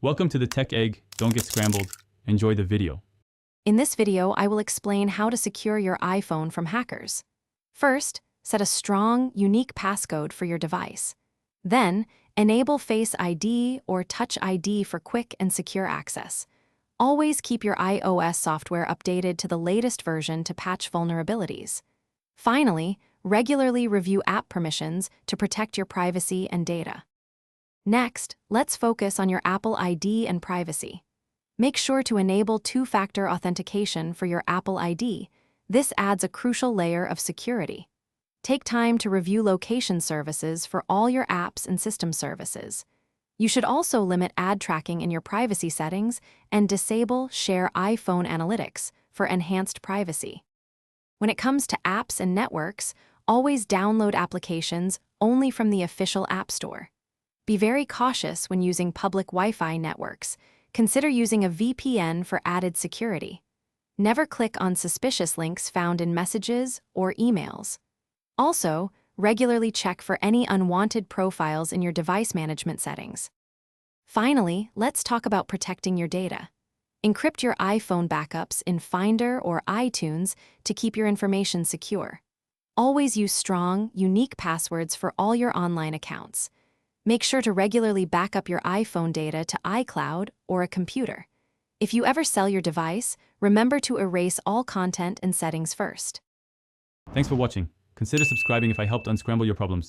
Welcome to the Tech Egg. Don't get scrambled. Enjoy the video. In this video, I will explain how to secure your iPhone from hackers. First, set a strong, unique passcode for your device. Then, enable Face ID or Touch ID for quick and secure access. Always keep your iOS software updated to the latest version to patch vulnerabilities. Finally, regularly review app permissions to protect your privacy and data. Next, let's focus on your Apple ID and privacy. Make sure to enable two-factor authentication for your Apple ID. This adds a crucial layer of security. Take time to review location services for all your apps and system services. You should also limit ad tracking in your privacy settings and disable Share iPhone Analytics for enhanced privacy. When it comes to apps and networks, always download applications only from the official App Store. Be very cautious when using public Wi-Fi networks. Consider using a VPN for added security. Never click on suspicious links found in messages or emails. Also, regularly check for any unwanted profiles in your device management settings. Finally, let's talk about protecting your data. Encrypt your iPhone backups in Finder or iTunes to keep your information secure. Always use strong, unique passwords for all your online accounts. Make sure to regularly back up your iPhone data to iCloud or a computer. If you ever sell your device, remember to erase all content and settings first. Thanks for watching. Consider subscribing if I helped unscramble your problems.